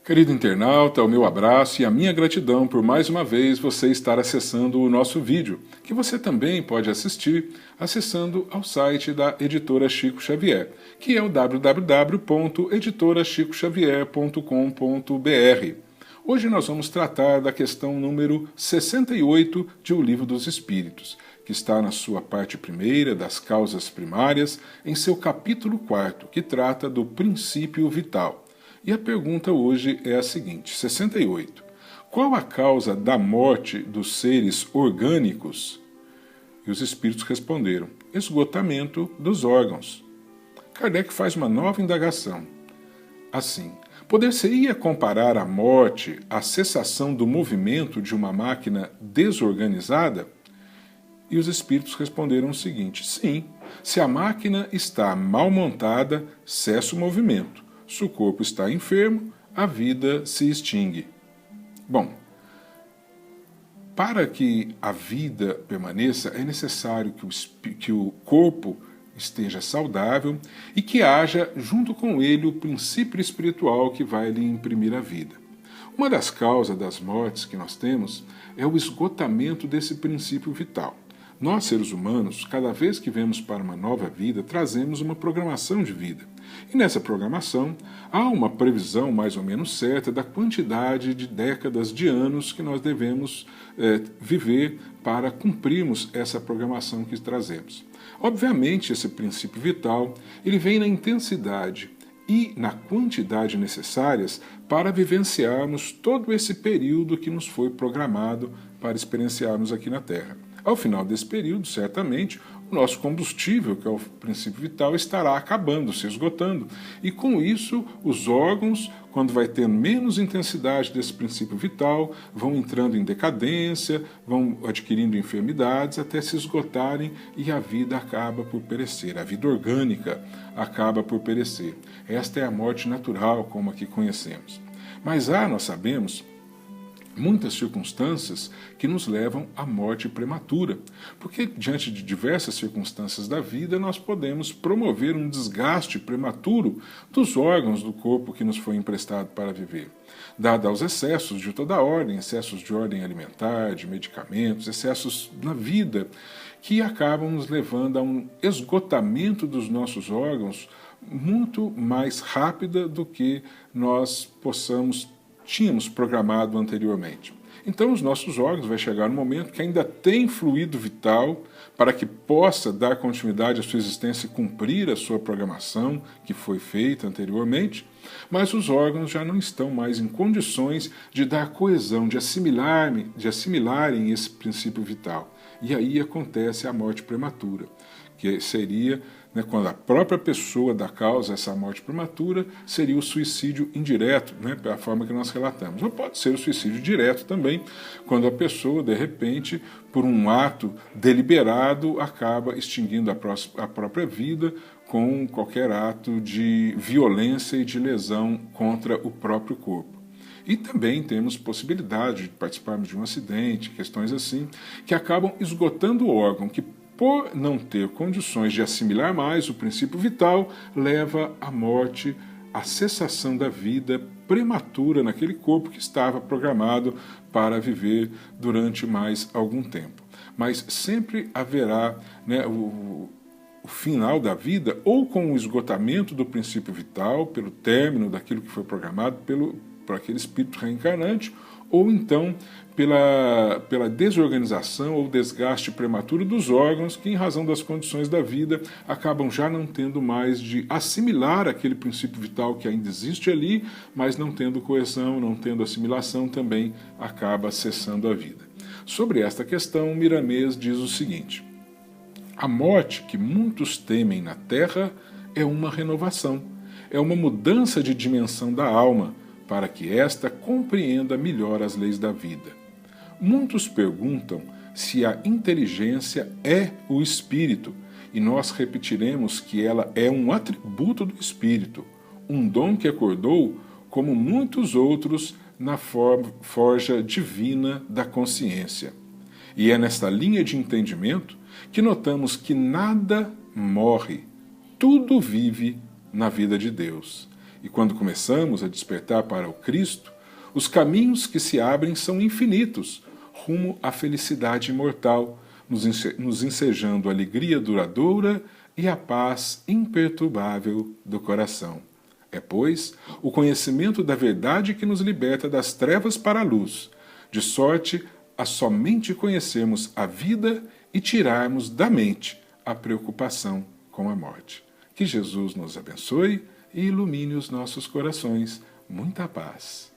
Querido internauta, o meu abraço e a minha gratidão por mais uma vez você estar acessando o nosso vídeo, que você também pode assistir acessando ao site da Editora Chico Xavier, que é o www.editorachicosxavier.com.br. Hoje nós vamos tratar da questão número 68 de O Livro dos Espíritos, que está na sua parte primeira, das causas primárias, em seu capítulo 4, que trata do princípio vital. E a pergunta hoje é a seguinte, 68. Qual a causa da morte dos seres orgânicos? E os espíritos responderam, esgotamento dos órgãos. Kardec faz uma nova indagação. Assim, poder-se-ia comparar a morte à cessação do movimento de uma máquina desorganizada? E os espíritos responderam o seguinte, sim, se a máquina está mal montada, cessa o movimento. Se o corpo está enfermo, a vida se extingue. Bom, para que a vida permaneça, é necessário que o corpo esteja saudável e que haja junto com ele o princípio espiritual que vai lhe imprimir a vida. Uma das causas das mortes que nós temos é o esgotamento desse princípio vital. Nós, seres humanos, cada vez que vemos para uma nova vida, trazemos uma programação de vida. E nessa programação, há uma previsão mais ou menos certa da quantidade de décadas, de anos que nós devemos viver para cumprirmos essa programação que trazemos. Obviamente, esse princípio vital, ele vem na intensidade e na quantidade necessárias para vivenciarmos todo esse período que nos foi programado para experienciarmos aqui na Terra. Ao final desse período, certamente, o nosso combustível, que é o princípio vital, estará acabando, se esgotando. E com isso, os órgãos, quando vai tendo menos intensidade desse princípio vital, vão entrando em decadência, vão adquirindo enfermidades até se esgotarem e a vida acaba por perecer. A vida orgânica acaba por perecer. Esta é a morte natural, como aqui conhecemos. Mas nós sabemos, muitas circunstâncias que nos levam à morte prematura, porque diante de diversas circunstâncias da vida nós podemos promover um desgaste prematuro dos órgãos do corpo que nos foi emprestado para viver, dado aos excessos de toda ordem, excessos de ordem alimentar, de medicamentos, excessos na vida, que acabam nos levando a um esgotamento dos nossos órgãos muito mais rápida do que nós tínhamos programado anteriormente. Então os nossos órgãos vai chegar um momento que ainda tem fluido vital para que possa dar continuidade à sua existência e cumprir a sua programação que foi feita anteriormente, mas os órgãos já não estão mais em condições de dar coesão, de assimilarem esse princípio vital. E aí acontece a morte prematura, que seria, quando a própria pessoa dá causa a essa morte prematura, seria o suicídio indireto, pela forma que nós relatamos. Ou pode ser o suicídio direto também, quando a pessoa, de repente, por um ato deliberado, acaba extinguindo a própria vida com qualquer ato de violência e de lesão contra o próprio corpo. E também temos possibilidade de participarmos de um acidente, questões assim, que acabam esgotando o órgão, que por não ter condições de assimilar mais o princípio vital, leva à morte, à cessação da vida prematura naquele corpo que estava programado para viver durante mais algum tempo. Mas sempre haverá o final da vida, ou com o esgotamento do princípio vital, pelo término daquilo que foi programado por aquele espírito reencarnante, ou então pela desorganização ou desgaste prematuro dos órgãos que, em razão das condições da vida, acabam já não tendo mais de assimilar aquele princípio vital que ainda existe ali, mas não tendo coesão, não tendo assimilação, também acaba cessando a vida. Sobre esta questão, Miramês diz o seguinte: a morte que muitos temem na Terra é uma renovação, é uma mudança de dimensão da alma, para que esta compreenda melhor as leis da vida. Muitos perguntam se a inteligência é o espírito, e nós repetiremos que ela é um atributo do espírito, um dom que acordou, como muitos outros, na forja divina da consciência. E é nesta linha de entendimento que notamos que nada morre, tudo vive na vida de Deus. E quando começamos a despertar para o Cristo, os caminhos que se abrem são infinitos, rumo à felicidade imortal, nos ensejando a alegria duradoura e a paz imperturbável do coração. É, pois, o conhecimento da verdade que nos liberta das trevas para a luz, de sorte a somente conhecermos a vida e tirarmos da mente a preocupação com a morte. Que Jesus nos abençoe e ilumine os nossos corações. Muita paz.